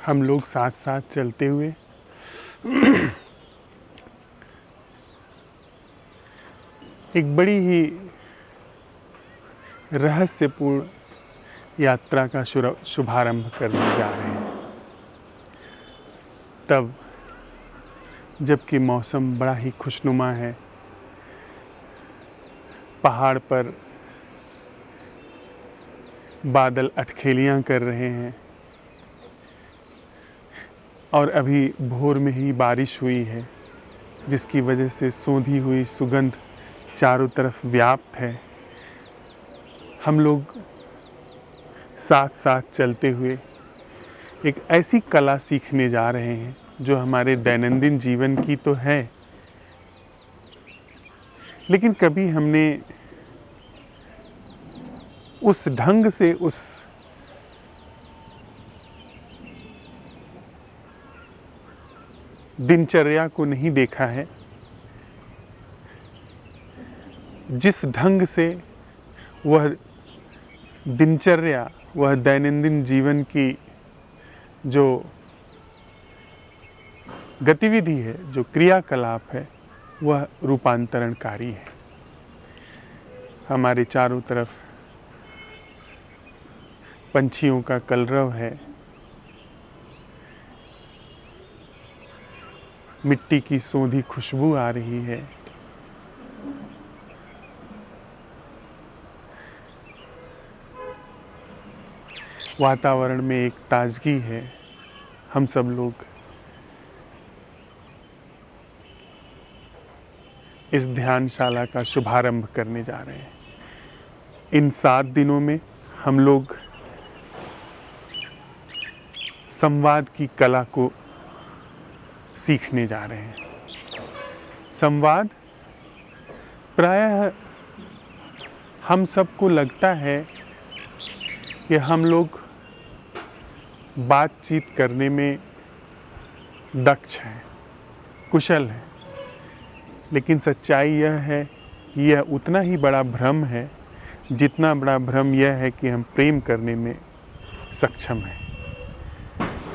हम लोग साथ साथ चलते हुए एक बड़ी ही रहस्यपूर्ण यात्रा का शुभारंभ करने जा रहे हैं। तब जबकि मौसम बड़ा ही खुशनुमा है, पहाड़ पर बादल अठखेलियाँ कर रहे हैं और अभी भोर में ही बारिश हुई है, जिसकी वजह से सोंधी हुई सुगंध चारों तरफ व्याप्त है। हम लोग साथ साथ चलते हुए एक ऐसी कला सीखने जा रहे हैं जो हमारे दैनंदिन जीवन की तो है, लेकिन कभी हमने उस ढंग से उस दिनचर्या को नहीं देखा है जिस ढंग से वह दिनचर्या, वह दैनंदिन जीवन की जो गतिविधि है, जो क्रियाकलाप है, वह रूपांतरणकारी है। हमारे चारों तरफ पंछियों का कलरव है, मिट्टी की सोंधी खुशबू आ रही है, वातावरण में एक ताजगी है। हम सब लोग इस ध्यानशाला का शुभारंभ करने जा रहे हैं। इन 7 दिनों में हम लोग संवाद की कला को सीखने जा रहे हैं। संवाद प्रायः हम सबको लगता है कि हम लोग बातचीत करने में दक्ष हैं, कुशल हैं, लेकिन सच्चाई यह है कि यह उतना ही बड़ा भ्रम है जितना बड़ा भ्रम यह है कि हम प्रेम करने में सक्षम हैं।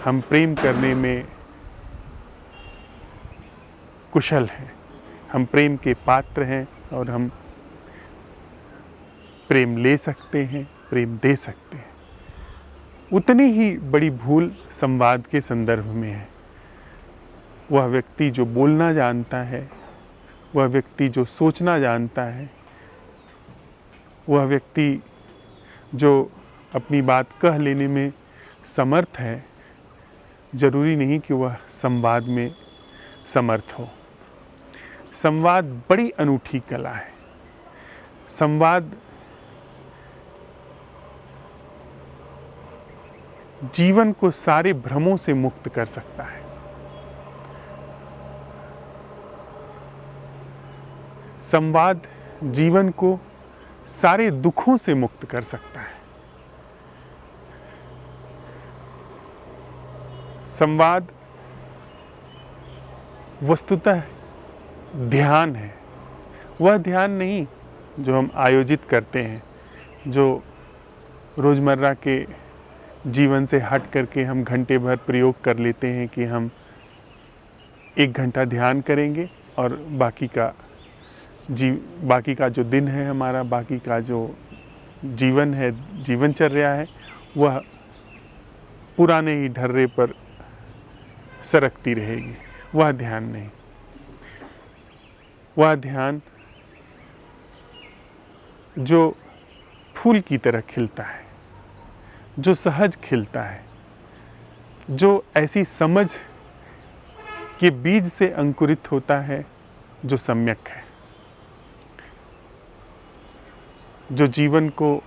हम प्रेम करने में कुशल हैं, हम प्रेम के पात्र हैं और हम प्रेम ले सकते हैं, प्रेम दे सकते हैं। उतनी ही बड़ी भूल संवाद के संदर्भ में है। वह व्यक्ति जो बोलना जानता है, वह व्यक्ति जो सोचना जानता है, वह व्यक्ति जो अपनी बात कह लेने में समर्थ है, जरूरी नहीं कि वह संवाद में समर्थ हो। संवाद बड़ी अनूठी कला है। संवाद जीवन को सारे भ्रमों से मुक्त कर सकता है। संवाद जीवन को सारे दुखों से मुक्त कर सकता है। संवाद वस्तुतः ध्यान है। वह ध्यान नहीं जो हम आयोजित करते हैं, जो रोज़मर्रा के जीवन से हट करके हम घंटे भर प्रयोग कर लेते हैं कि हम 1 घंटा ध्यान करेंगे और बाकी का जो दिन है हमारा, बाकी का जो जीवन है, जीवनचर्या है, वह पुराने ही ढर्रे पर सरकती रहेगी। वह ध्यान नहीं। वह ध्यान जो फूल की तरह खिलता है, जो सहज खिलता है, जो ऐसी समझ के बीज से अंकुरित होता है जो सम्यक है, जो जीवन को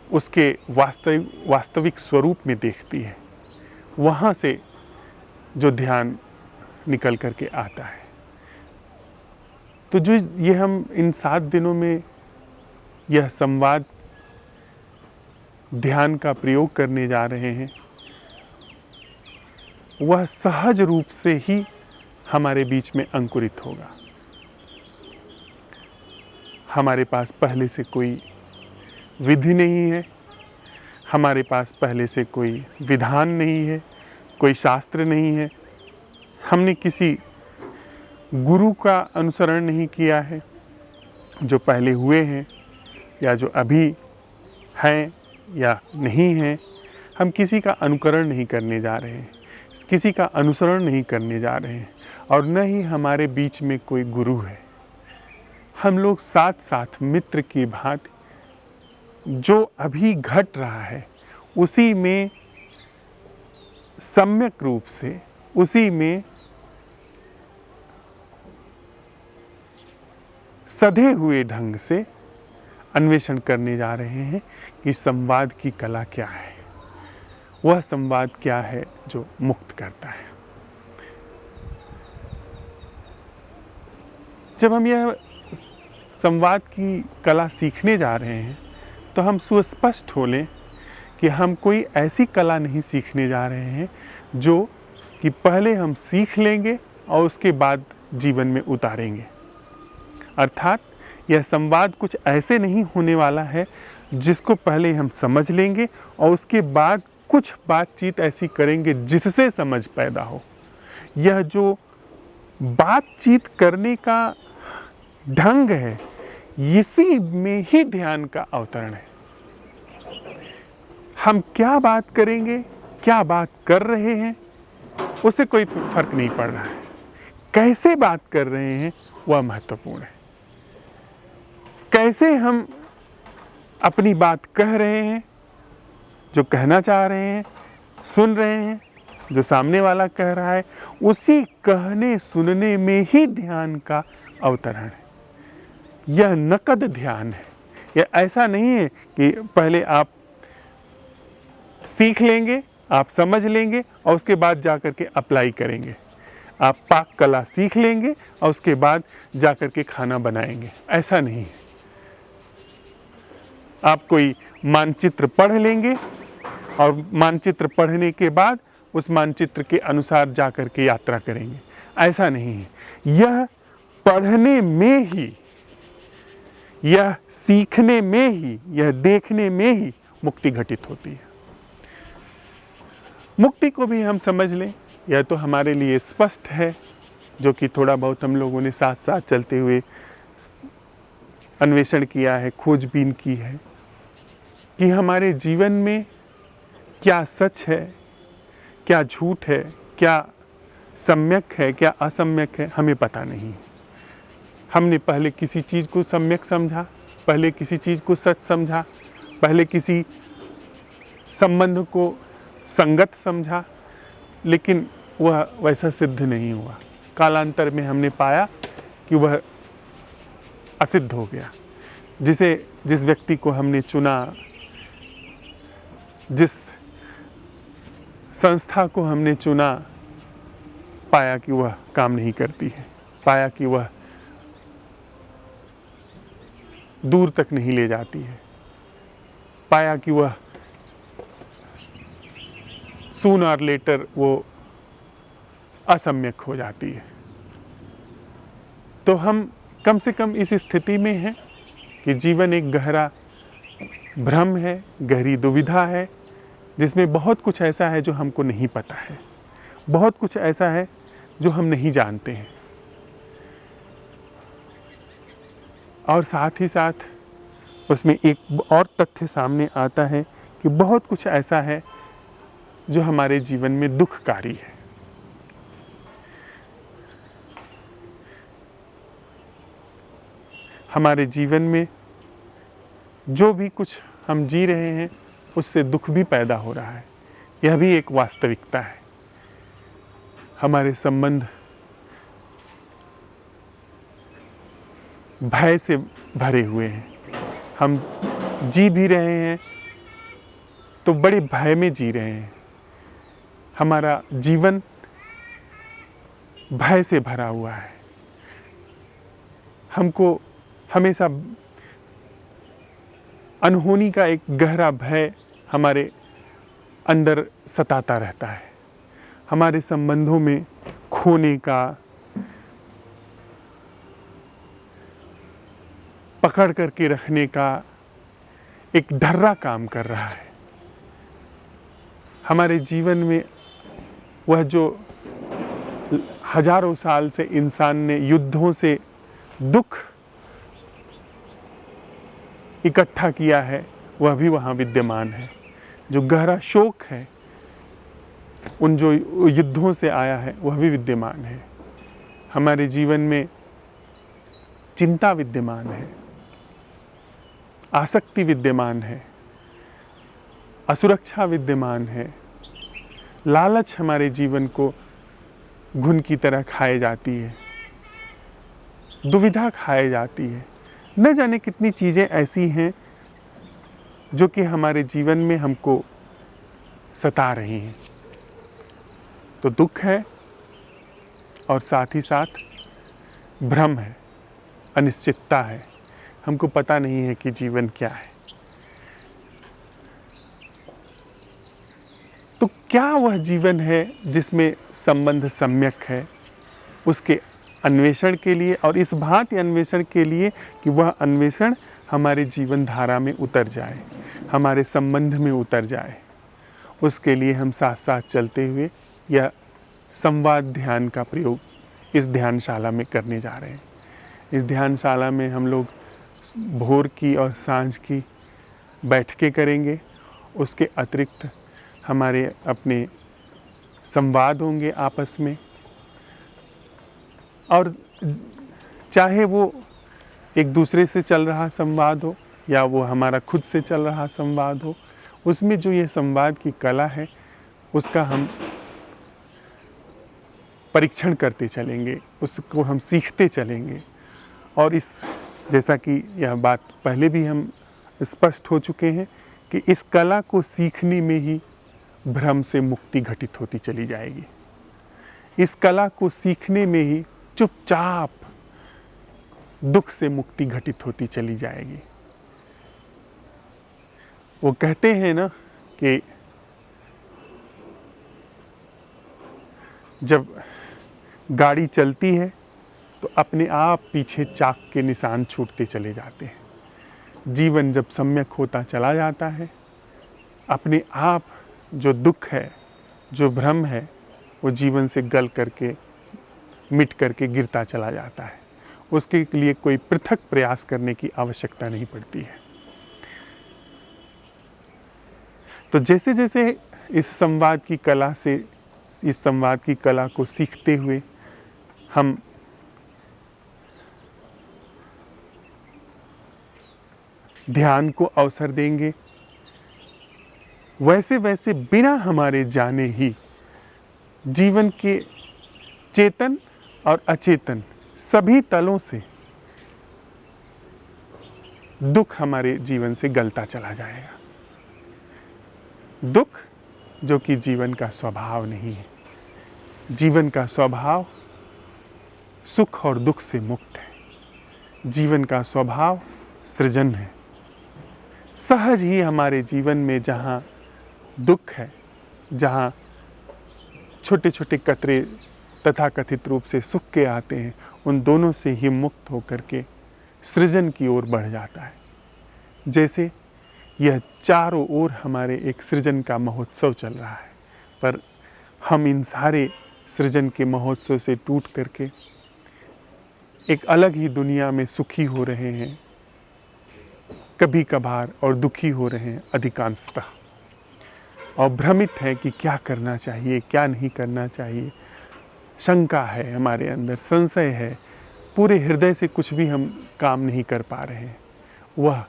उसके वास्तविक स्वरूप में देखती है, वहाँ से जो ध्यान निकल करके आता है। तो जो ये हम इन 7 दिनों में यह संवाद ध्यान का प्रयोग करने जा रहे हैं, वह सहज रूप से ही हमारे बीच में अंकुरित होगा। हमारे पास पहले से कोई विधि नहीं है, हमारे पास पहले से कोई विधान नहीं है, कोई शास्त्र नहीं है, हमने किसी गुरु का अनुसरण नहीं किया है। जो पहले हुए हैं या जो अभी हैं या नहीं हैं, हम किसी का अनुकरण नहीं करने जा रहे हैं, किसी का अनुसरण नहीं करने जा रहे हैं, और न ही हमारे बीच में कोई गुरु है। हम लोग साथ साथ मित्र की भांति जो अभी घट रहा है उसी में सम्यक रूप से, उसी में सधे हुए ढंग से अन्वेषण करने जा रहे हैं कि संवाद की कला क्या है, वह संवाद क्या है जो मुक्त करता है। जब हम यह संवाद की कला सीखने जा रहे हैं तो हम सुस्पष्ट हो लें कि हम कोई ऐसी कला नहीं सीखने जा रहे हैं जो कि पहले हम सीख लेंगे और उसके बाद जीवन में उतारेंगे। अर्थात यह संवाद कुछ ऐसे नहीं होने वाला है जिसको पहले हम समझ लेंगे और उसके बाद कुछ बातचीत ऐसी करेंगे जिससे समझ पैदा हो। यह जो बातचीत करने का ढंग है, इसी में ही ध्यान का अवतरण है। हम क्या बात करेंगे, क्या बात कर रहे हैं, उससे कोई फर्क नहीं पड़ रहा है। कैसे बात कर रहे हैं वह महत्वपूर्ण है। कैसे हम अपनी बात कह रहे हैं, जो कहना चाह रहे हैं, सुन रहे हैं, जो सामने वाला कह रहा है, उसी कहने सुनने में ही ध्यान का अवतरण है। यह नकद ध्यान है। यह ऐसा नहीं है कि पहले आप सीख लेंगे, आप समझ लेंगे और उसके बाद जाकर के अप्लाई करेंगे। आप पाक कला सीख लेंगे और उसके बाद जाकर के खाना बनाएंगे, ऐसा नहीं है। आप कोई मानचित्र पढ़ लेंगे और मानचित्र पढ़ने के बाद उस मानचित्र के अनुसार जाकर के यात्रा करेंगे, ऐसा नहीं है। यह पढ़ने में ही, यह सीखने में ही, यह देखने में ही मुक्ति घटित होती है। मुक्ति को भी हम समझ लें, यह तो हमारे लिए स्पष्ट है, जो कि थोड़ा बहुत हम लोगों ने साथ साथ चलते हुए अन्वेषण किया है, खोजबीन की है कि हमारे जीवन में क्या सच है, क्या झूठ है, क्या सम्यक है, क्या असम्यक है, हमें पता नहीं। हमने पहले किसी चीज़ को सम्यक समझा, पहले किसी चीज़ को सच समझा, पहले किसी संबंध को संगत समझा, लेकिन वह वैसा सिद्ध नहीं हुआ। कालांतर में हमने पाया कि वह असिद्ध हो गया। जिस व्यक्ति को हमने चुना, जिस संस्था को हमने चुना, पाया कि वह काम नहीं करती है, पाया कि वह दूर तक नहीं ले जाती है, पाया कि वह सूनर और लेटर वो असम्यक हो जाती है। तो हम कम से कम इस स्थिति में हैं कि जीवन एक गहरा भ्रम है, गहरी दुविधा है, जिसमें बहुत कुछ ऐसा है जो हमको नहीं पता है, बहुत कुछ ऐसा है जो हम नहीं जानते हैं, और साथ ही साथ उसमें एक और तथ्य सामने आता है कि बहुत कुछ ऐसा है जो हमारे जीवन में दुखकारी है। हमारे जीवन में जो भी कुछ हम जी रहे हैं उससे दुख भी पैदा हो रहा है, यह भी एक वास्तविकता है। हमारे संबंध भय से भरे हुए हैं, हम जी भी रहे हैं तो बड़े भय में जी रहे हैं। हमारा जीवन भय से भरा हुआ है, हमको हमेशा अनहोनी का एक गहरा भय हमारे अंदर सताता रहता है। हमारे संबंधों में खोने का, पकड़ करके रखने का एक डर्रा काम कर रहा है। हमारे जीवन में वह जो हजारों साल से इंसान ने युद्धों से दुख इकट्ठा किया है, वह भी वहाँ विद्यमान है। जो गहरा शोक है उन जो युद्धों से आया है, वह भी विद्यमान है। हमारे जीवन में चिंता विद्यमान है, आसक्ति विद्यमान है, असुरक्षा विद्यमान है, लालच हमारे जीवन को घुन की तरह खाए जाती है, दुविधा खाए जाती है। न जाने कितनी चीज़ें ऐसी हैं जो कि हमारे जीवन में हमको सता रही हैं। तो दुख है और साथ ही साथ भ्रम है, अनिश्चितता है। हमको पता नहीं है कि जीवन क्या है। तो क्या वह जीवन है जिसमें संबंध सम्यक है, उसके अन्वेषण के लिए, और इस भांति अन्वेषण के लिए कि वह अन्वेषण हमारे जीवन धारा में उतर जाए, हमारे संबंध में उतर जाए, उसके लिए हम साथ साथ चलते हुए यह संवाद ध्यान का प्रयोग इस ध्यानशाला में करने जा रहे हैं। इस ध्यानशाला में हम लोग भोर की और सांझ की बैठकें करेंगे। उसके अतिरिक्त हमारे अपने संवाद होंगे आपस में, और चाहे वो एक दूसरे से चल रहा संवाद हो या वो हमारा खुद से चल रहा संवाद हो, उसमें जो ये संवाद की कला है उसका हम परीक्षण करते चलेंगे, उसको हम सीखते चलेंगे। और इस जैसा कि यह बात पहले भी हम स्पष्ट हो चुके हैं कि इस कला को सीखने में ही भ्रम से मुक्ति घटित होती चली जाएगी। इस कला को सीखने में ही चुपचाप दुख से मुक्ति घटित होती चली जाएगी। वो कहते हैं ना कि जब गाड़ी चलती है तो अपने आप पीछे चाक के निशान छूटते चले जाते हैं। जीवन जब सम्यक होता चला जाता है, अपने आप जो दुख है, जो भ्रम है, वो जीवन से गल करके मिट करके गिरता चला जाता है। उसके लिए कोई पृथक प्रयास करने की आवश्यकता नहीं पड़ती है। तो जैसे जैसे इस संवाद की कला से, इस संवाद की कला को सीखते हुए हम ध्यान को अवसर देंगे, वैसे वैसे बिना हमारे जाने ही जीवन के चेतन और अचेतन सभी तलों से दुख हमारे जीवन से गलता चला जाएगा। दुख जो कि जीवन का स्वभाव नहीं है। जीवन का स्वभाव सुख और दुख से मुक्त है। जीवन का स्वभाव सृजन है। सहज ही हमारे जीवन में जहाँ दुख है, जहाँ छोटे छोटे कतरे तथाकथित रूप से सुख के आते हैं, उन दोनों से ही मुक्त होकर के सृजन की ओर बढ़ जाता है। जैसे यह चारों ओर हमारे एक सृजन का महोत्सव चल रहा है, पर हम इन सारे सृजन के महोत्सव से टूट करके एक अलग ही दुनिया में सुखी हो रहे हैं, कभी कभार, और दुखी हो रहे हैं अधिकांशतः, और भ्रमित है कि क्या करना चाहिए, क्या नहीं करना चाहिए। शंका है हमारे अंदर, संशय है, पूरे हृदय से कुछ भी हम काम नहीं कर पा रहे हैं। वह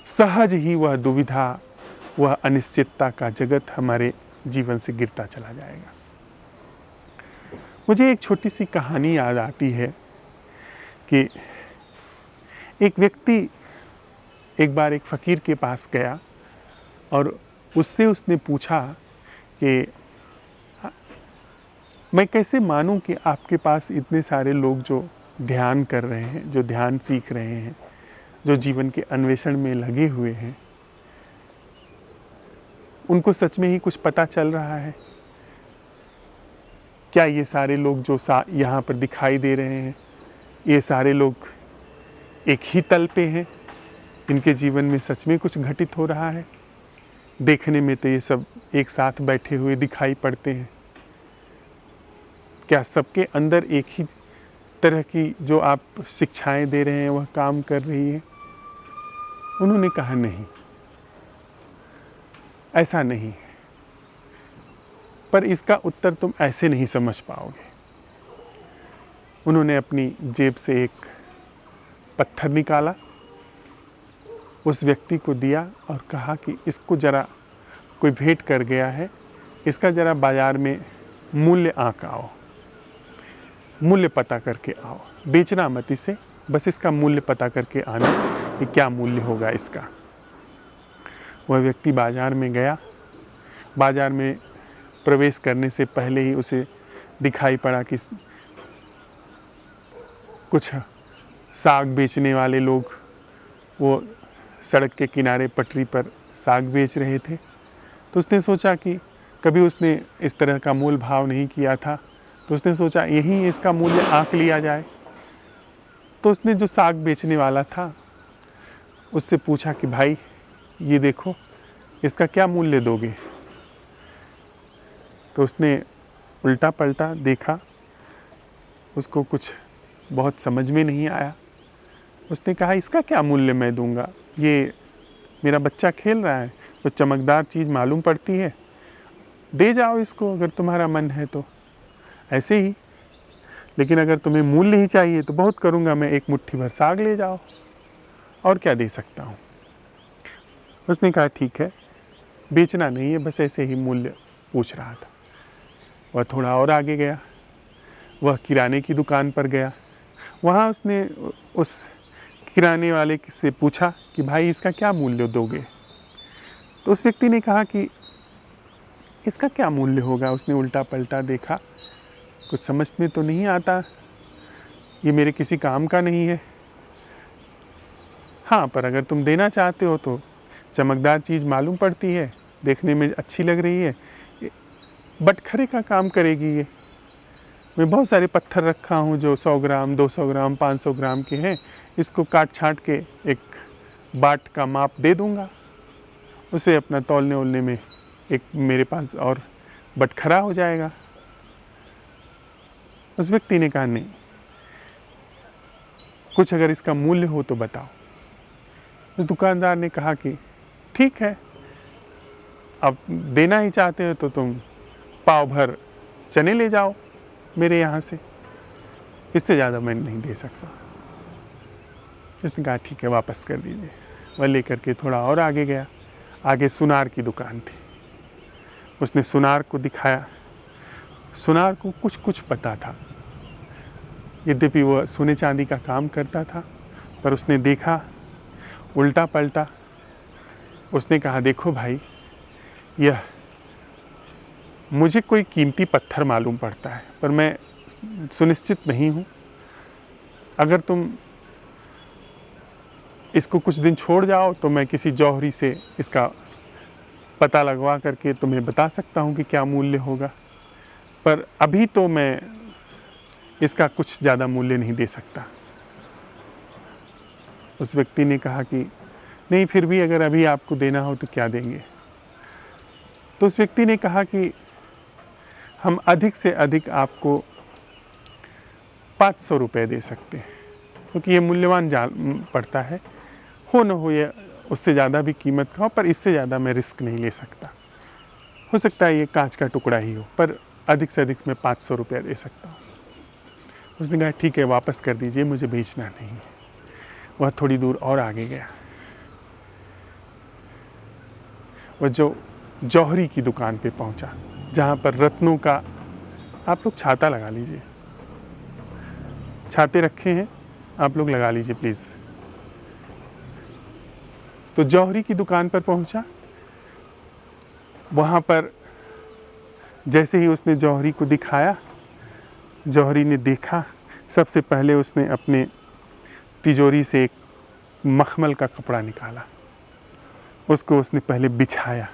सहज ही वह दुविधा, वह अनिश्चितता का जगत हमारे जीवन से गिरता चला जाएगा। मुझे एक छोटी सी कहानी याद आती है कि एक व्यक्ति एक बार एक फ़कीर के पास गया और उससे उसने पूछा कि मैं कैसे मानूं कि आपके पास इतने सारे लोग जो ध्यान कर रहे हैं, जो ध्यान सीख रहे हैं, जो जीवन के अन्वेषण में लगे हुए हैं, उनको सच में ही कुछ पता चल रहा है? क्या ये सारे लोग जो यहाँ पर दिखाई दे रहे हैं, ये सारे लोग एक ही तल पे हैं? इनके जीवन में सच में कुछ घटित हो रहा है? देखने में तो ये सब एक साथ बैठे हुए दिखाई पड़ते हैं। क्या सबके अंदर एक ही तरह की जो आप शिक्षाएं दे रहे हैं वह काम कर रही है? उन्होंने कहा नहीं, ऐसा नहीं है। पर इसका उत्तर तुम ऐसे नहीं समझ पाओगे। उन्होंने अपनी जेब से एक पत्थर निकाला, उस व्यक्ति को दिया और कहा कि इसको ज़रा कोई भेंट कर गया है, इसका ज़रा बाज़ार में मूल्य आंक आओ, मूल्य पता करके आओ, बेचना मत इसे, बस इसका मूल्य पता करके आना कि क्या मूल्य होगा इसका। वह व्यक्ति बाज़ार में गया। बाज़ार में प्रवेश करने से पहले ही उसे दिखाई पड़ा कि कुछ साग बेचने वाले लोग वो सड़क के किनारे पटरी पर साग बेच रहे थे। तो उसने सोचा कि कभी उसने इस तरह का मोल भाव नहीं किया था, तो उसने सोचा यहीं इसका मूल्य आंक लिया जाए। तो उसने जो साग बेचने वाला था उससे पूछा कि भाई ये देखो, इसका क्या मूल्य दोगे? तो उसने उल्टा पलटा देखा, उसको कुछ बहुत समझ में नहीं आया। उसने कहा इसका क्या मूल्य मैं दूंगा, ये मेरा बच्चा खेल रहा है, तो चमकदार चीज़ मालूम पड़ती है, दे जाओ इसको अगर तुम्हारा मन है तो, ऐसे ही। लेकिन अगर तुम्हें मूल्य ही चाहिए तो बहुत करूँगा मैं, एक मुट्ठी भर साग ले जाओ, और क्या दे सकता हूँ। उसने कहा ठीक है, बेचना नहीं है, बस ऐसे ही मूल्य पूछ रहा था। वह थोड़ा और आगे गया, वह किराने की दुकान पर गया। वहाँ उसने उस किराने वाले से पूछा कि भाई इसका क्या मूल्य दोगे? तो उस व्यक्ति ने कहा कि इसका क्या मूल्य होगा। उसने उल्टा पलटा देखा, कुछ समझ में तो नहीं आता, ये मेरे किसी काम का नहीं है। हाँ, पर अगर तुम देना चाहते हो तो चमकदार चीज़ मालूम पड़ती है, देखने में अच्छी लग रही है, बटखरे का काम करेगी ये। मैं बहुत सारे पत्थर रखा हूँ जो 100 ग्राम, 200 ग्राम, 500 ग्राम के हैं, इसको काट छाँट के एक बाट का माप दे दूँगा, उसे अपना तौलने ओलने में एक मेरे पास और बटखरा हो जाएगा। उस व्यक्ति ने कहा नहीं, कुछ अगर इसका मूल्य हो तो बताओ। उस दुकानदार ने कहा कि ठीक है, अब देना ही चाहते हो तो तुम पाव भर चने ले जाओ मेरे यहाँ से, इससे ज़्यादा मैं नहीं दे सकता। उसने कहा ठीक है, वापस कर दीजिए। वह लेकर के थोड़ा और आगे गया। आगे सुनार की दुकान थी। उसने सुनार को दिखाया। सुनार को कुछ कुछ पता था, यद्यपि वह सोने चांदी का काम करता था, पर उसने देखा उल्टा पलटा। उसने कहा देखो भाई, यह मुझे कोई कीमती पत्थर मालूम पड़ता है, पर मैं सुनिश्चित नहीं हूँ। अगर तुम इसको कुछ दिन छोड़ जाओ तो मैं किसी जौहरी से इसका पता लगवा करके तुम्हें बता सकता हूँ कि क्या मूल्य होगा, पर अभी तो मैं इसका कुछ ज़्यादा मूल्य नहीं दे सकता। उस व्यक्ति ने कहा कि नहीं, फिर भी अगर अभी आपको देना हो तो क्या देंगे? तो उस व्यक्ति ने कहा कि हम अधिक से अधिक आपको 500 रुपये दे सकते हैं, क्योंकि ये मूल्यवान पड़ता है, हो न हो ये उससे ज़्यादा भी कीमत का हो, पर इससे ज़्यादा मैं रिस्क नहीं ले सकता। हो सकता है ये कांच का टुकड़ा ही हो, पर अधिक से अधिक मैं 500 रुपया दे सकता हूँ। उसने कहा ठीक है, वापस कर दीजिए, मुझे बेचना नहीं है। वह थोड़ी दूर और आगे गया। वह जो जौहरी की दुकान पे पहुंचा, जहाँ पर रत्नों का, आप लोग छाता लगा लीजिए, छाते रखे हैं, आप लोग लगा लीजिए प्लीज़। तो जौहरी की दुकान पर पहुंचा। वहाँ पर जैसे ही उसने जौहरी को दिखाया, जौहरी ने देखा। सबसे पहले उसने अपने तिजोरी से एक मखमल का कपड़ा निकाला, उसको उसने पहले बिछाया,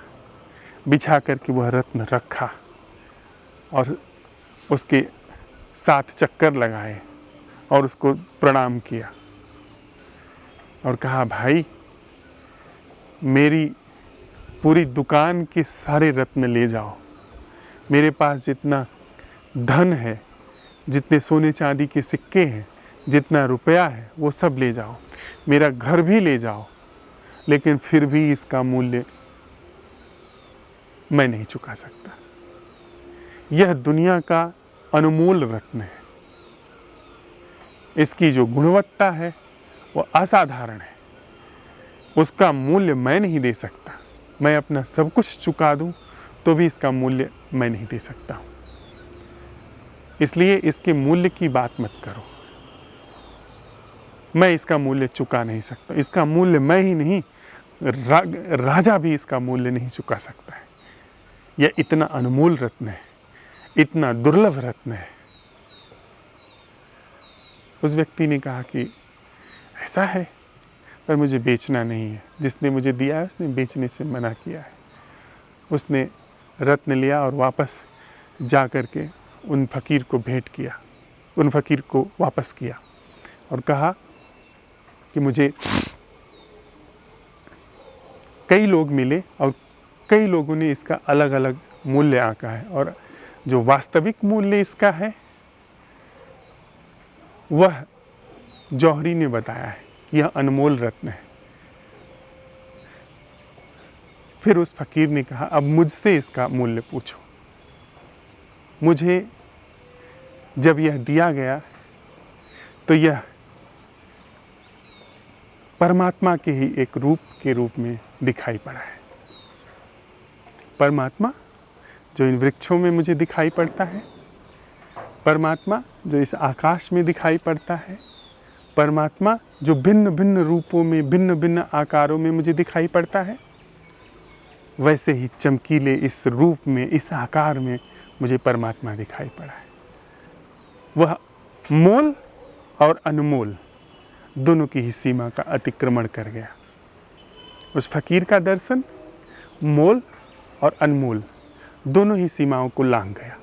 बिछा करके वह रत्न रखा और उसके 7 चक्कर लगाए और उसको प्रणाम किया और कहा भाई, मेरी पूरी दुकान के सारे रत्न ले जाओ, मेरे पास जितना धन है, जितने सोने चांदी के सिक्के हैं, जितना रुपया है, वो सब ले जाओ, मेरा घर भी ले जाओ, लेकिन फिर भी इसका मूल्य मैं नहीं चुका सकता। यह दुनिया का अनमोल रत्न है। इसकी जो गुणवत्ता है वो असाधारण है। उसका मूल्य मैं नहीं दे सकता। मैं अपना सब कुछ चुका दूं तो भी इसका मूल्य मैं नहीं दे सकता हूं। इसलिए इसके मूल्य की बात मत करो। मैं इसका मूल्य चुका नहीं सकता। इसका मूल्य मैं ही नहीं, राजा भी इसका मूल्य नहीं चुका सकता है। यह इतना अनमोल रत्न है, इतना दुर्लभ रत्न है। उस व्यक्ति ने कहा कि ऐसा है, पर मुझे बेचना नहीं है। जिसने मुझे दिया है उसने बेचने से मना किया है। उसने रत्न लिया और वापस जा कर के उन फ़कीर को भेंट किया, उन फ़कीर को वापस किया और कहा कि मुझे कई लोग मिले और कई लोगों ने इसका अलग अलग मूल्य आंका है, और जो वास्तविक मूल्य इसका है वह जौहरी ने बताया है। यह अनमोल रत्न है। फिर उस फ़कीर ने कहा, अब मुझसे इसका मूल्य पूछो। मुझे जब यह दिया गया तो यह परमात्मा के ही एक रूप के रूप में दिखाई पड़ा है। परमात्मा जो इन वृक्षों में मुझे दिखाई पड़ता है, परमात्मा जो इस आकाश में दिखाई पड़ता है, परमात्मा जो भिन्न भिन्न रूपों में, भिन्न भिन्न आकारों में मुझे दिखाई पड़ता है, वैसे ही चमकीले इस रूप में, इस आकार में मुझे परमात्मा दिखाई पड़ा है। वह मोल और अनमोल दोनों की ही सीमा का अतिक्रमण कर गया। उस फ़कीर का दर्शन मोल और अनमोल दोनों ही सीमाओं को लांघ गया।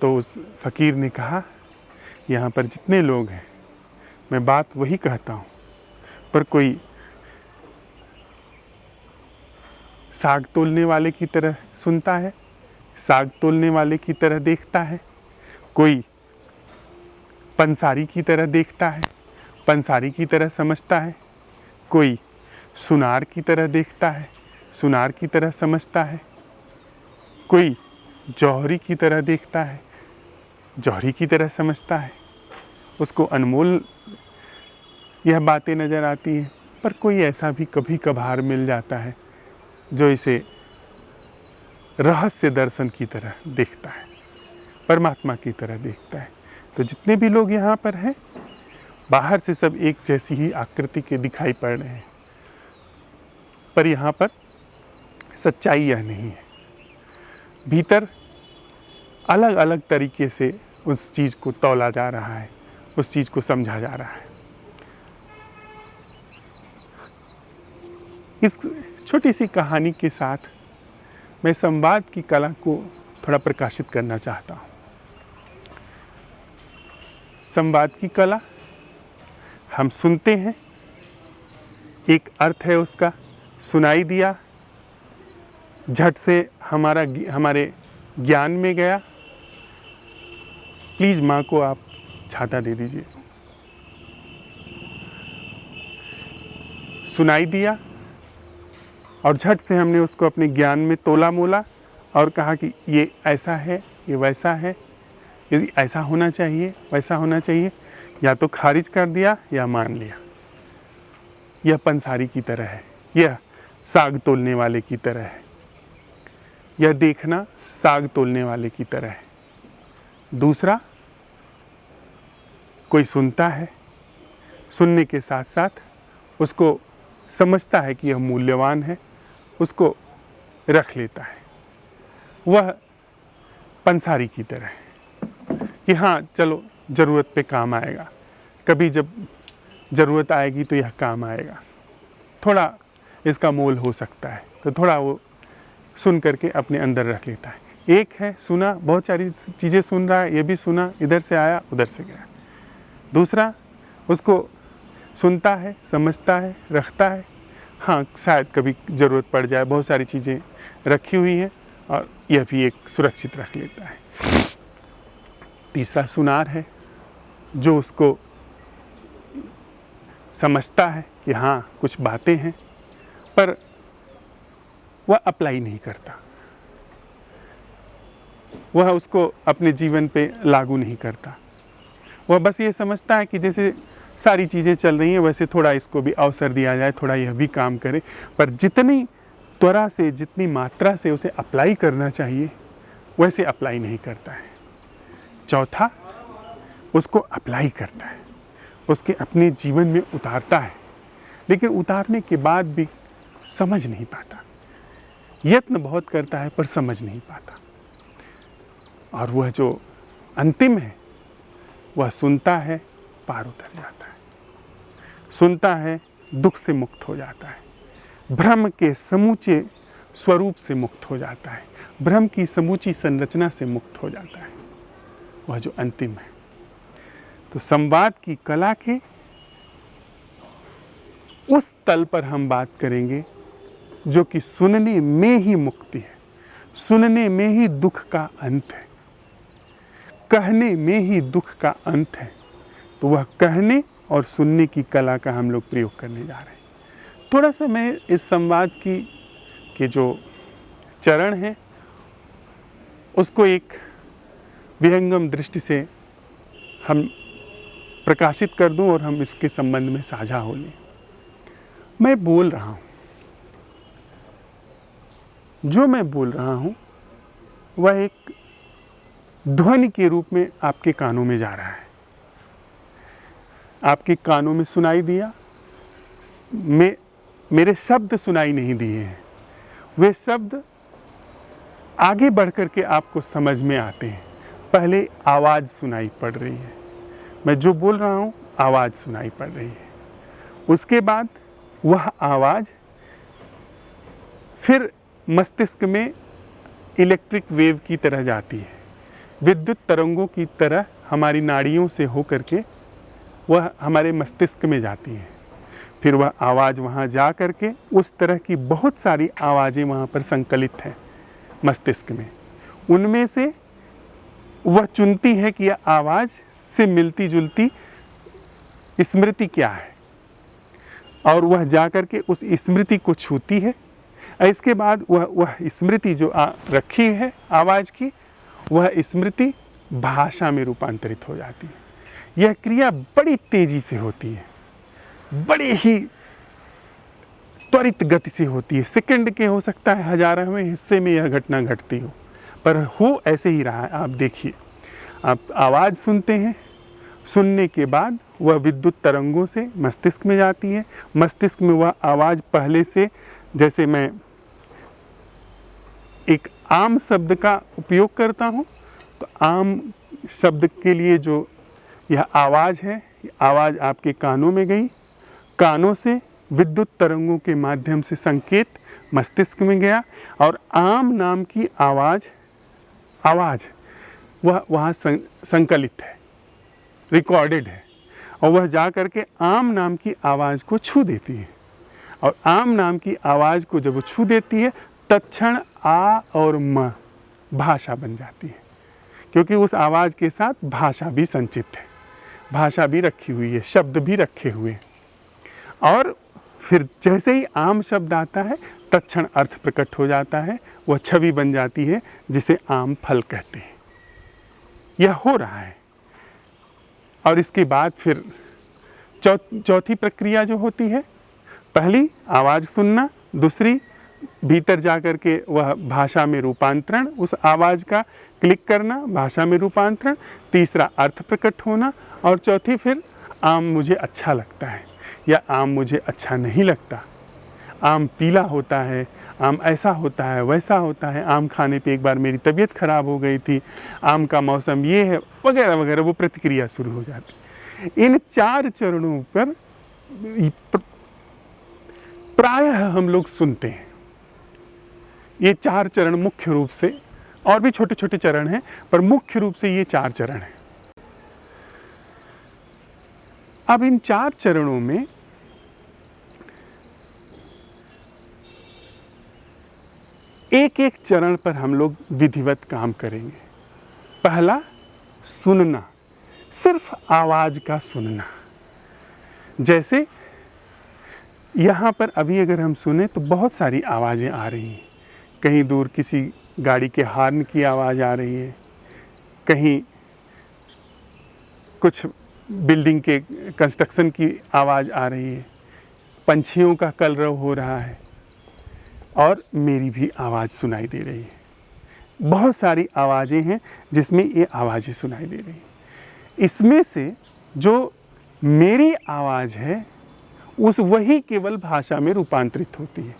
तो उस फ़कीर ने कहा, यहाँ पर जितने लोग हैं मैं बात वही कहता हूँ, पर कोई साग तोलने वाले की तरह सुनता है, साग तोलने वाले की तरह देखता है, कोई पंसारी की तरह देखता है, पंसारी की तरह समझता है, कोई सुनार की तरह देखता है, सुनार की तरह समझता है, कोई जौहरी की तरह देखता है, जौहरी की तरह समझता है। उसको अनमोल यह बातें नज़र आती हैं, पर कोई ऐसा भी कभी कभार मिल जाता है जो इसे रहस्य दर्शन की तरह देखता है, परमात्मा की तरह देखता है। तो जितने भी लोग यहाँ पर हैं, बाहर से सब एक जैसी ही आकृति के दिखाई पड़ रहे हैं, पर यहाँ पर सच्चाई यह नहीं है। भीतर अलग अलग तरीके से उस चीज़ को तौला जा रहा है, उस चीज़ को समझा जा रहा है। इस छोटी सी कहानी के साथ मैं संवाद की कला को थोड़ा प्रकाशित करना चाहता हूँ। संवाद की कला, हम सुनते हैं, एक अर्थ है उसका, सुनाई दिया, झट से हमारे ज्ञान में गया। प्लीज़ माँ को आप छाता दे दीजिए। सुनाई दिया और झट से हमने उसको अपने ज्ञान में तोला मोला और कहा कि ये ऐसा है, ये वैसा है, ये ऐसा होना चाहिए, वैसा होना चाहिए। या तो खारिज कर दिया या मान लिया। यह पंसारी की तरह है, यह साग तोलने वाले की तरह है, यह देखना साग तोलने वाले की तरह है। दूसरा, कोई सुनता है, सुनने के साथ साथ उसको समझता है कि यह मूल्यवान है, उसको रख लेता है। वह पंसारी की तरह है कि हाँ चलो ज़रूरत पे काम आएगा, कभी जब ज़रूरत आएगी तो यह काम आएगा, थोड़ा इसका मोल हो सकता है, तो थोड़ा वो सुन करके अपने अंदर रख लेता है। एक है सुना, बहुत सारी चीज़ें सुन रहा है, ये भी सुना, इधर से आया उधर से गया। दूसरा, उसको सुनता है, समझता है, रखता है, हाँ शायद कभी ज़रूरत पड़ जाए, बहुत सारी चीज़ें रखी हुई हैं और यह भी एक सुरक्षित रख लेता है। तीसरा सुनार है, जो उसको समझता है कि हाँ कुछ बातें हैं, पर वह अप्लाई नहीं करता, वह उसको अपने जीवन पे लागू नहीं करता। वह बस ये समझता है कि जैसे सारी चीज़ें चल रही हैं वैसे थोड़ा इसको भी अवसर दिया जाए, थोड़ा यह भी काम करे, पर जितनी त्वरा से, जितनी मात्रा से उसे अप्लाई करना चाहिए वैसे अप्लाई नहीं करता है। चौथा, उसको अप्लाई करता है, उसके अपने जीवन में उतारता है, लेकिन उतारने के बाद भी समझ नहीं पाता, यत्न बहुत करता है पर समझ नहीं पाता। और वह जो अंतिम है, वह सुनता है, पार उतर जाता है, सुनता है, दुख से मुक्त हो जाता है, भ्रम के समूचे स्वरूप से मुक्त हो जाता है, भ्रम की समूची संरचना से मुक्त हो जाता है, वह जो अंतिम है। तो संवाद की कला के उस तल पर हम बात करेंगे जो कि सुनने में ही मुक्ति है, सुनने में ही दुख का अंत है, कहने में ही दुख का अंत है। तो वह कहने और सुनने की कला का हम लोग प्रयोग करने जा रहे हैं। थोड़ा सा मैं इस संवाद के जो चरण हैं उसको एक विहंगम दृष्टि से हम प्रकाशित कर दूं और हम इसके संबंध में साझा हो लें। मैं बोल रहा हूं, जो मैं बोल रहा हूं वह एक ध्वनि के रूप में आपके कानों में जा रहा है, आपके कानों में सुनाई दिया, मेरे शब्द सुनाई नहीं दिए हैं, वे शब्द आगे बढ़ कर के आपको समझ में आते हैं। पहले आवाज़ सुनाई पड़ रही है, मैं जो बोल रहा हूँ आवाज़ सुनाई पड़ रही है, उसके बाद वह आवाज़ फिर मस्तिष्क में इलेक्ट्रिक वेव की तरह जाती है, विद्युत तरंगों की तरह हमारी नाड़ियों से होकर के वह हमारे मस्तिष्क में जाती है। फिर वह आवाज़ वहाँ जा कर के उस तरह की बहुत सारी आवाज़ें वहाँ पर संकलित हैं मस्तिष्क में, उनमें से वह चुनती है कि यह आवाज़ से मिलती जुलती स्मृति क्या है, और वह जा कर के उस स्मृति को छूती है। इसके बाद वह स्मृति जो रखी है आवाज़ की, वह स्मृति भाषा में रूपांतरित हो जाती है। यह क्रिया बड़ी तेजी से होती है, बड़े ही त्वरित गति से होती है, सेकंड के हो सकता है हजारवें हिस्से में यह घटना घटती हो, पर हो ऐसे ही रहा है। आप देखिए, आप आवाज़ सुनते हैं, सुनने के बाद वह विद्युत तरंगों से मस्तिष्क में जाती है, मस्तिष्क में वह आवाज़ पहले से, जैसे मैं एक आम शब्द का उपयोग करता हूँ, तो आम शब्द के लिए जो यह आवाज़ है, आवाज़ आपके कानों में गई, कानों से विद्युत तरंगों के माध्यम से संकेत मस्तिष्क में गया, और आम नाम की आवाज़ वह वहाँ संकलित है, रिकॉर्डेड है, और वह जा कर के आम नाम की आवाज़ को छू देती है, और आम नाम की आवाज़ को जब वो छू देती है तत्क्षण आ और म भाषा बन जाती है, क्योंकि उस आवाज़ के साथ भाषा भी संचित है, भाषा भी रखी हुई है, शब्द भी रखे हुए हैं। और फिर जैसे ही आम शब्द आता है तत्क्षण अर्थ प्रकट हो जाता है, वह छवि बन जाती है जिसे आम फल कहते हैं। यह हो रहा है। और इसके बाद फिर चौथी प्रक्रिया जो होती है, पहली आवाज़ सुनना, दूसरी भीतर जा कर के वह भाषा में रूपांतरण, उस आवाज़ का क्लिक करना, भाषा में रूपांतरण, तीसरा अर्थ प्रकट होना, और चौथी फिर आम मुझे अच्छा लगता है या आम मुझे अच्छा नहीं लगता, आम पीला होता है, आम ऐसा होता है, वैसा होता है, आम खाने पे एक बार मेरी तबीयत खराब हो गई थी, आम का मौसम ये है, वगैरह वगैरह, वो प्रतिक्रिया शुरू हो जाती है। इन 4 चरणों पर प्रायः हम लोग सुनते हैं। ये 4 चरण मुख्य रूप से, और भी छोटे छोटे चरण हैं, पर मुख्य रूप से ये 4 चरण हैं। अब इन 4 चरणों में एक एक चरण पर हम लोग विधिवत काम करेंगे। पहला, सुनना, सिर्फ आवाज़ का सुनना। जैसे यहाँ पर अभी अगर हम सुने तो बहुत सारी आवाज़ें आ रही हैं। कहीं दूर किसी गाड़ी के हॉर्न की आवाज़ आ रही है, कहीं कुछ बिल्डिंग के कंस्ट्रक्शन की आवाज़ आ रही है, पंछियों का कलरव हो रहा है और मेरी भी आवाज़ सुनाई दे रही है। बहुत सारी आवाज़ें हैं जिसमें ये आवाज़ें सुनाई दे रही हैं। इसमें से जो मेरी आवाज़ है उस वही केवल भाषा में रूपांतरित होती है,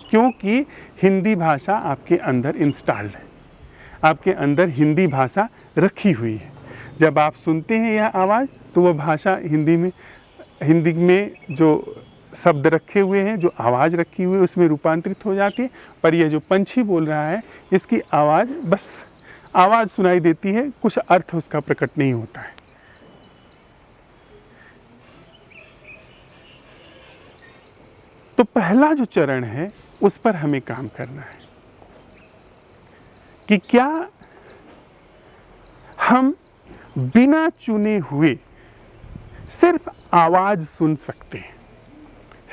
क्योंकि हिंदी भाषा आपके अंदर इंस्टॉल्ड है, आपके अंदर हिंदी भाषा रखी हुई है। जब आप सुनते हैं यह आवाज़ तो वह भाषा हिंदी में जो शब्द रखे हुए हैं, जो आवाज़ रखी हुई है उसमें रूपांतरित हो जाती है। पर यह जो पंछी बोल रहा है इसकी आवाज़ बस आवाज़ सुनाई देती है, कुछ अर्थ उसका प्रकट नहीं होता है। तो पहला जो चरण है उस पर हमें काम करना है कि क्या हम बिना चुने हुए सिर्फ आवाज सुन सकते हैं,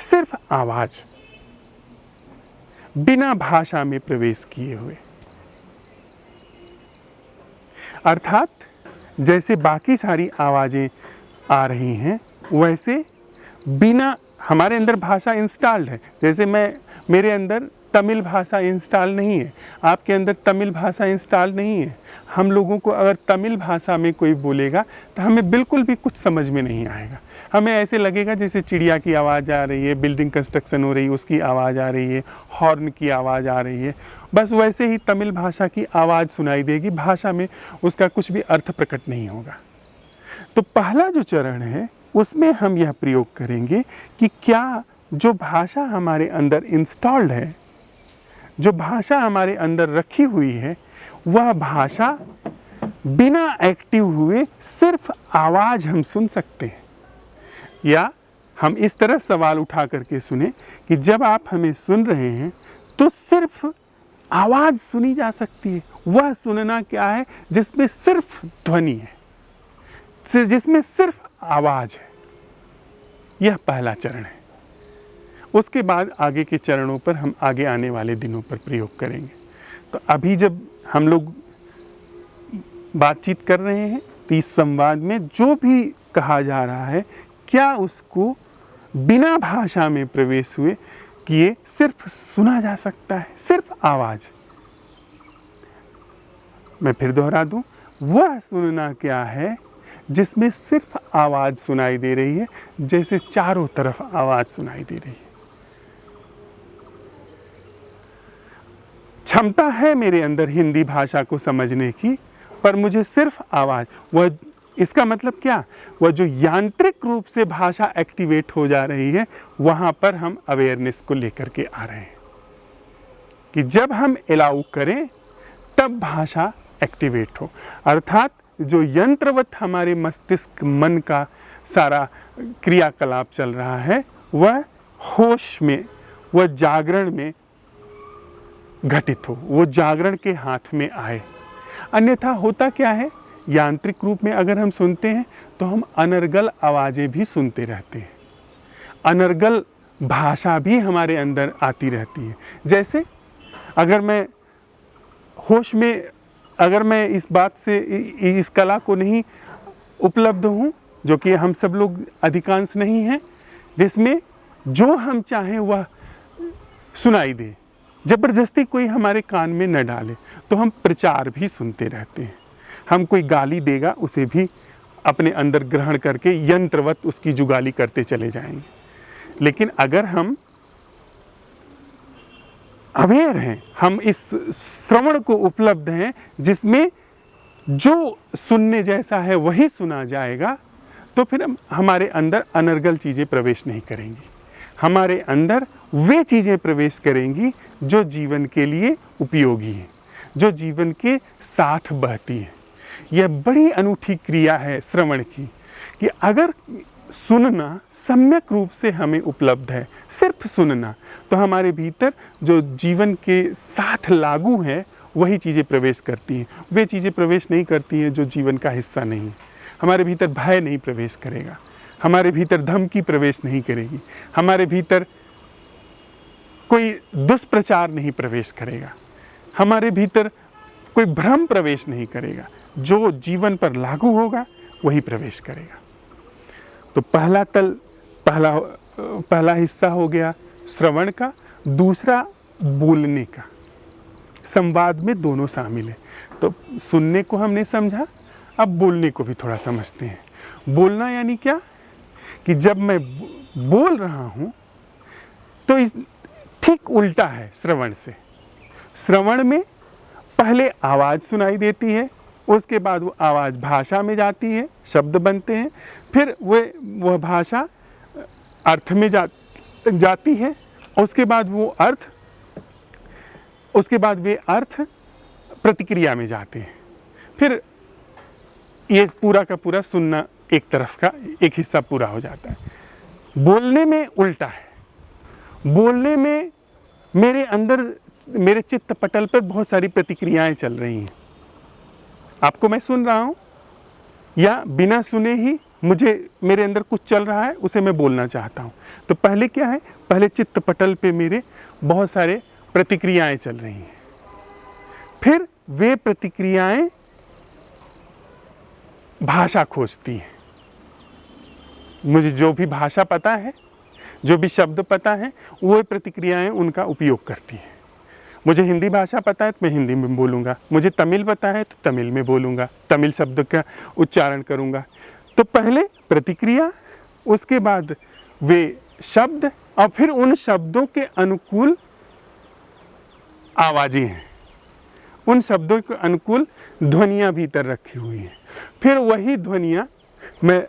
सिर्फ आवाज, बिना भाषा में प्रवेश किए हुए। अर्थात जैसे बाकी सारी आवाजें आ रही हैं वैसे बिना, हमारे अंदर भाषा इंस्टॉल्ड है। जैसे मेरे अंदर तमिल भाषा इंस्टॉल नहीं है, आपके अंदर तमिल भाषा इंस्टॉल नहीं है। हम लोगों को अगर तमिल भाषा में कोई बोलेगा तो हमें बिल्कुल भी कुछ समझ में नहीं आएगा। हमें ऐसे लगेगा जैसे चिड़िया की आवाज़ आ रही है, बिल्डिंग कंस्ट्रक्शन हो रही है उसकी आवाज़ आ रही है, हॉर्न की आवाज़ आ रही है, बस वैसे ही तमिल भाषा की आवाज़ सुनाई देगी, भाषा में उसका कुछ भी अर्थ प्रकट नहीं होगा। तो पहला जो चरण है उसमें हम यह प्रयोग करेंगे कि क्या जो भाषा हमारे अंदर इंस्टॉल्ड है, जो भाषा हमारे अंदर रखी हुई है, वह भाषा बिना एक्टिव हुए सिर्फ आवाज़ हम सुन सकते हैं। या हम इस तरह सवाल उठा करके सुने कि जब आप हमें सुन रहे हैं तो सिर्फ आवाज़ सुनी जा सकती है। वह सुनना क्या है जिसमें सिर्फ ध्वनि है, जिसमें सिर्फ आवाज़ है। यह पहला चरण है। उसके बाद आगे के चरणों पर हम आगे आने वाले दिनों पर प्रयोग करेंगे। तो अभी जब हम लोग बातचीत कर रहे हैं तो इस संवाद में जो भी कहा जा रहा है क्या उसको बिना भाषा में प्रवेश हुए किए सिर्फ सुना जा सकता है, सिर्फ आवाज़। मैं फिर दोहरा दूं, वह सुनना क्या है जिसमें सिर्फ आवाज़ सुनाई दे रही है, जैसे चारों तरफ आवाज़ सुनाई दे रही है। क्षमता है मेरे अंदर हिंदी भाषा को समझने की, पर मुझे सिर्फ आवाज़, वह, इसका मतलब क्या, वह जो यांत्रिक रूप से भाषा एक्टिवेट हो जा रही है वहाँ पर हम अवेयरनेस को लेकर के आ रहे हैं कि जब हम अलाउ करें तब भाषा एक्टिवेट हो। अर्थात जो यंत्रवत हमारे मस्तिष्क मन का सारा क्रियाकलाप चल रहा है वह होश में, वह जागरण में घटित हो, वो जागरण के हाथ में आए। अन्यथा होता क्या है, यांत्रिक रूप में अगर हम सुनते हैं तो हम अनर्गल आवाज़ें भी सुनते रहते हैं, अनर्गल भाषा भी हमारे अंदर आती रहती है। जैसे अगर मैं होश में, अगर मैं इस बात से, इस कला को नहीं उपलब्ध हूँ, जो कि हम सब लोग अधिकांश नहीं हैं, जिसमें जो हम चाहें वह सुनाई दे, ज़बरदस्ती कोई हमारे कान में न डाले, तो हम प्रचार भी सुनते रहते हैं। हम कोई गाली देगा उसे भी अपने अंदर ग्रहण करके यंत्रवत उसकी जुगाली करते चले जाएंगे। लेकिन अगर हम अवेयर हैं, हम इस श्रवण को उपलब्ध हैं जिसमें जो सुनने जैसा है वही सुना जाएगा, तो फिर हमारे अंदर अनर्गल चीज़ें प्रवेश नहीं करेंगी, हमारे अंदर वे चीज़ें प्रवेश करेंगी जो जीवन के लिए उपयोगी हैं, जो जीवन के साथ बहती हैं। यह बड़ी अनूठी क्रिया है श्रवण की, कि अगर सुनना सम्यक रूप से हमें उपलब्ध है, सिर्फ सुनना, तो हमारे भीतर जो जीवन के साथ लागू है वही चीज़ें प्रवेश करती हैं। वे चीज़ें प्रवेश नहीं करती हैं जो जीवन का हिस्सा नहीं। हमारे भीतर भय नहीं प्रवेश करेगा, हमारे भीतर धमकी प्रवेश नहीं करेगी, हमारे भीतर कोई दुष्प्रचार नहीं प्रवेश करेगा, हमारे भीतर कोई भ्रम प्रवेश नहीं करेगा। जो जीवन पर लागू होगा वही प्रवेश करेगा। तो पहला हिस्सा हो गया श्रवण का, दूसरा बोलने का। संवाद में दोनों शामिल है। तो सुनने को हमने समझा, अब बोलने को भी थोड़ा समझते हैं। बोलना यानी क्या कि जब मैं बोल रहा हूँ तो इस ठीक उल्टा है श्रवण से। श्रवण में पहले आवाज़ सुनाई देती है, उसके बाद वो आवाज़ भाषा में जाती है, शब्द बनते हैं, फिर वह भाषा अर्थ में जाती है, उसके बाद वे अर्थ प्रतिक्रिया में जाते हैं। फिर ये पूरा का पूरा सुनना एक तरफ का एक हिस्सा पूरा हो जाता है। बोलने में उल्टा है। बोलने में मेरे अंदर, मेरे चित्त पटल पर बहुत सारी प्रतिक्रियाएं चल रही हैं। आपको मैं सुन रहा हूँ या बिना सुने ही मेरे अंदर कुछ चल रहा है, उसे मैं बोलना चाहता हूँ। तो पहले क्या है, पहले चित्त पटल पे मेरे बहुत सारे प्रतिक्रियाएं चल रही हैं। फिर वे प्रतिक्रियाएं भाषा खोजती हैं। मुझे जो भी भाषा पता है, जो भी शब्द पता है, वो प्रतिक्रियाएं उनका उपयोग करती हैं। मुझे हिंदी भाषा पता है तो मैं हिंदी में बोलूँगा, मुझे तमिल पता है तो तमिल में बोलूँगा, तमिल शब्द का उच्चारण करूँगा। तो पहले प्रतिक्रिया, उसके बाद वे शब्द, और फिर उन शब्दों के अनुकूल आवाज़ें हैं, उन शब्दों के अनुकूल ध्वनियाँ भीतर रखी हुई हैं। फिर वही ध्वनियाँ मैं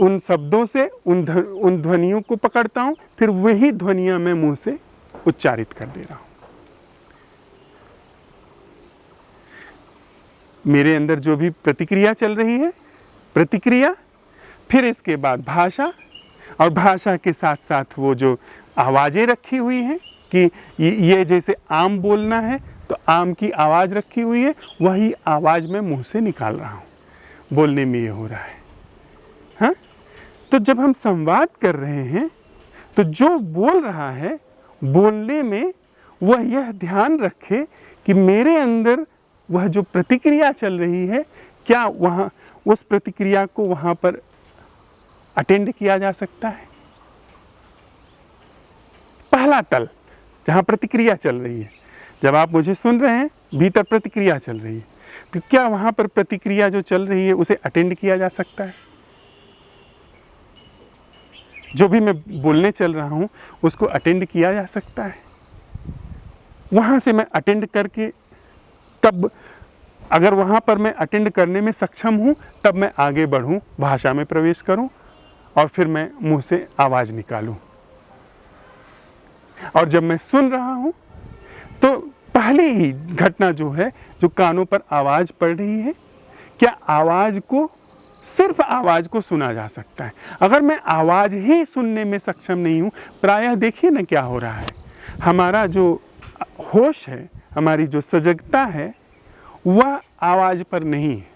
उन शब्दों से उन ध्वनियों को पकड़ता हूँ, फिर वही ध्वनियाँ मैं मुंह से उच्चारित कर दे रहा हूँ। मेरे अंदर जो भी प्रतिक्रिया चल रही है, प्रतिक्रिया, फिर इसके बाद भाषा, और भाषा के साथ साथ वो जो आवाज़ें रखी हुई हैं कि ये जैसे आम बोलना है तो आम की आवाज़ रखी हुई है, वही आवाज़ मैं मुंह से निकाल रहा हूँ। बोलने में ये हो रहा है। हाँ, तो जब हम संवाद कर रहे हैं तो जो बोल रहा है, बोलने में वह यह ध्यान रखे कि मेरे अंदर वह जो प्रतिक्रिया चल रही है, क्या वहाँ उस प्रतिक्रिया को वहाँ पर अटेंड किया जा सकता है। पहला तल जहाँ प्रतिक्रिया चल रही है, जब आप मुझे सुन रहे हैं, भीतर प्रतिक्रिया चल रही है, तो क्या वहाँ पर प्रतिक्रिया जो चल रही है उसे अटेंड किया जा सकता है। जो भी मैं बोलने चल रहा हूँ उसको अटेंड किया जा सकता है। वहाँ से मैं अटेंड करके, तब अगर वहाँ पर मैं अटेंड करने में सक्षम हूँ, तब मैं आगे बढ़ूँ, भाषा में प्रवेश करूँ, और फिर मैं मुंह से आवाज़ निकालूँ। और जब मैं सुन रहा हूँ तो पहले ही घटना जो है, जो कानों पर आवाज़ पड़ रही है, क्या आवाज़ को, सिर्फ आवाज़ को सुना जा सकता है। अगर मैं आवाज़ ही सुनने में सक्षम नहीं हूँ, प्रायः देखिए ना क्या हो रहा है, हमारा जो होश है, हमारी जो सजगता है, वह आवाज़ पर नहीं है,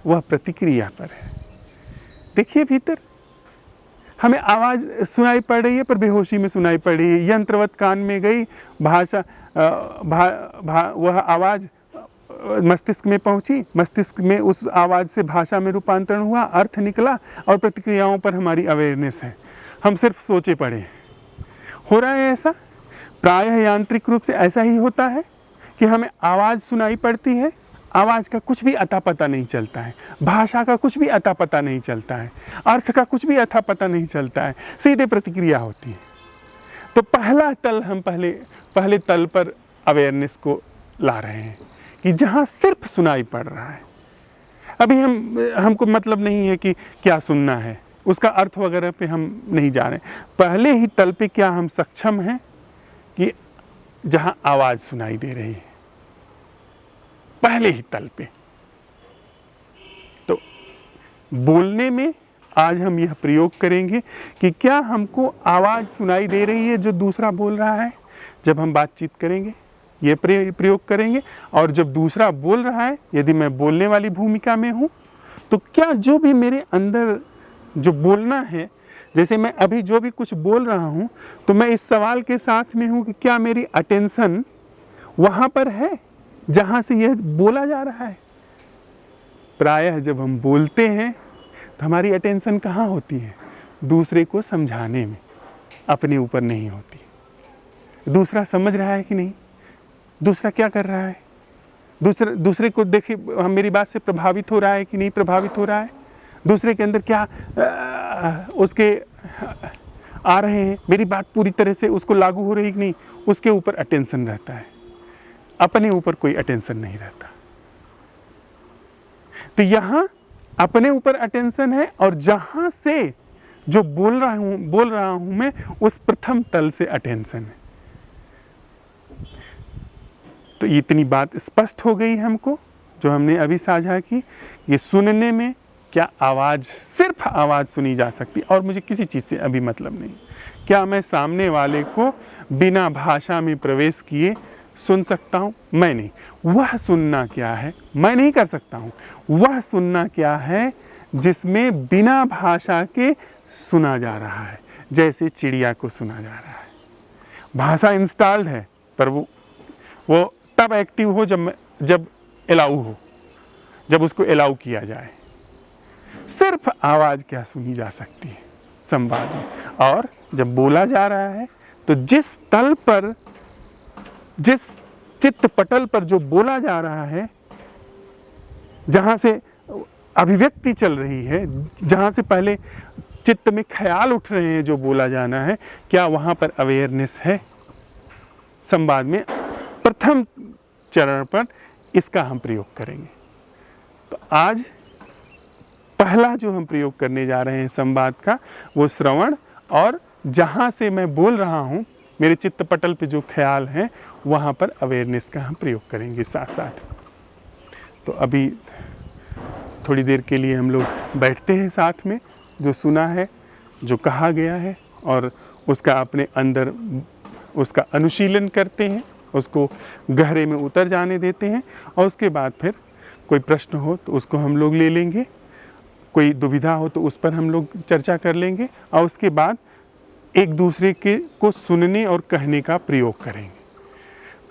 वह प्रतिक्रिया पर है। देखिए भीतर हमें आवाज़ सुनाई पड़ रही है पर बेहोशी में सुनाई पड़ रही है, यंत्रवत कान में गई, भाषा वह आवाज़ मस्तिष्क में पहुंची, मस्तिष्क में उस आवाज़ से भाषा में रूपांतरण हुआ, अर्थ निकला, और प्रतिक्रियाओं पर हमारी अवेयरनेस है। हम सिर्फ सोचे पड़े हैं। हो रहा है ऐसा, प्रायः यांत्रिक रूप से ऐसा ही होता है कि हमें आवाज़ सुनाई पड़ती है, आवाज़ का कुछ भी अता पता नहीं चलता है, भाषा का कुछ भी अता पता नहीं चलता है, अर्थ का कुछ भी अता पता नहीं चलता है, सीधे प्रतिक्रिया होती है। तो पहला तल, हम पहले तल पर अवेयरनेस को ला रहे हैं कि जहाँ सिर्फ सुनाई पड़ रहा है। अभी हमको मतलब नहीं है कि क्या सुनना है, उसका अर्थ वगैरह पे हम नहीं जा रहे। पहले ही तल पे क्या हम सक्षम हैं कि जहाँ आवाज़ सुनाई दे रही है, पहले ही तल पे। तो बोलने में आज हम यह प्रयोग करेंगे कि क्या हमको आवाज़ सुनाई दे रही है जो दूसरा बोल रहा है जब हम बातचीत करेंगे, ये प्रयोग करेंगे। और जब दूसरा बोल रहा है, यदि मैं बोलने वाली भूमिका में हूँ, तो क्या जो भी मेरे अंदर जो बोलना है, जैसे मैं अभी जो भी कुछ बोल रहा हूँ, तो मैं इस सवाल के साथ में हूँ कि क्या मेरी अटेंशन वहाँ पर है जहाँ से यह बोला जा रहा है। प्रायः जब हम बोलते हैं तो हमारी अटेंशन कहाँ होती है? दूसरे को समझाने में, अपने ऊपर नहीं होती। दूसरा समझ रहा है कि नहीं, दूसरा क्या कर रहा है, दूसरे को देखिए मेरी बात से प्रभावित हो रहा है कि नहीं प्रभावित हो रहा है, दूसरे के अंदर क्या उसके आ रहे हैं, मेरी बात पूरी तरह से उसको लागू हो रही कि नहीं, उसके ऊपर अटेंशन रहता है, अपने ऊपर कोई अटेंशन नहीं रहता। तो यहाँ अपने ऊपर अटेंशन है और जहाँ से जो बोल रहा हूँ मैं, उस प्रथम तल से अटेंशन है। तो इतनी बात स्पष्ट हो गई हमको जो हमने अभी साझा की। ये सुनने में क्या आवाज़, सिर्फ आवाज़ सुनी जा सकती और मुझे किसी चीज़ से अभी मतलब नहीं। क्या मैं सामने वाले को बिना भाषा में प्रवेश किए सुन सकता हूँ? मैं नहीं। वह सुनना क्या है, मैं नहीं कर सकता हूँ। वह सुनना क्या है जिसमें बिना भाषा के सुना जा रहा है, जैसे चिड़िया को सुना जा रहा है। भाषा इंस्टॉल्ड है, पर वो तब एक्टिव हो जब अलाउ हो, जब उसको अलाउ किया जाए। सिर्फ आवाज़ क्या सुनी जा सकती है संवाद में। और जब बोला जा रहा है तो जिस तल पर, जिस चित्त पटल पर जो बोला जा रहा है, जहाँ से अभिव्यक्ति चल रही है, जहाँ से पहले चित्त में ख्याल उठ रहे हैं जो बोला जाना है, क्या वहाँ पर अवेयरनेस है? संवाद में प्रथम चरण पर इसका हम प्रयोग करेंगे। तो आज पहला जो हम प्रयोग करने जा रहे हैं संवाद का, वो श्रवण, और जहाँ से मैं बोल रहा हूँ मेरे चित्त पटल पे जो ख्याल हैं, वहाँ पर अवेयरनेस का हम प्रयोग करेंगे साथ साथ। तो अभी थोड़ी देर के लिए हम लोग बैठते हैं साथ में, जो सुना है, जो कहा गया है, और उसका अपने अंदर उसका अनुशीलन करते हैं, उसको गहरे में उतर जाने देते हैं। और उसके बाद फिर कोई प्रश्न हो तो उसको हम लोग ले लेंगे, कोई दुविधा हो तो उस पर हम लोग चर्चा कर लेंगे, और उसके बाद एक दूसरे के को सुनने और कहने का प्रयोग करेंगे।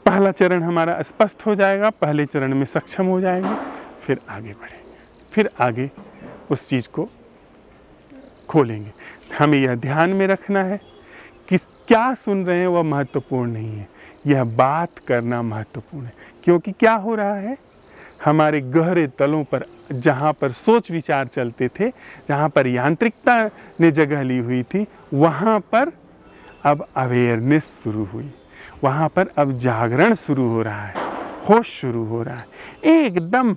पहला चरण हमारा स्पष्ट हो जाएगा, पहले चरण में सक्षम हो जाएंगे, फिर आगे बढ़ेंगे, फिर आगे उस चीज़ को खोलेंगे। हमें यह ध्यान में रखना है कि क्या सुन रहे हैं वह महत्वपूर्ण नहीं है, यह बात करना महत्वपूर्ण है। क्योंकि क्या हो रहा है, हमारे गहरे तलों पर जहाँ पर सोच विचार चलते थे, जहाँ पर यांत्रिकता ने जगह ली हुई थी, वहाँ पर अब अवेयरनेस शुरू हुई, वहाँ पर अब जागरण शुरू हो रहा है, होश शुरू हो रहा है। एकदम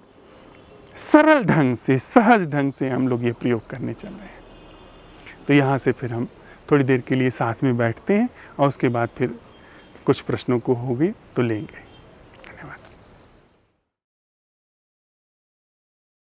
सरल ढंग से, सहज ढंग से हम लोग ये प्रयोग करने चल रहे हैं। तो यहाँ से फिर हम थोड़ी देर के लिए साथ में बैठते हैं, और उसके बाद फिर कुछ प्रश्नों को होगी तो लेंगे।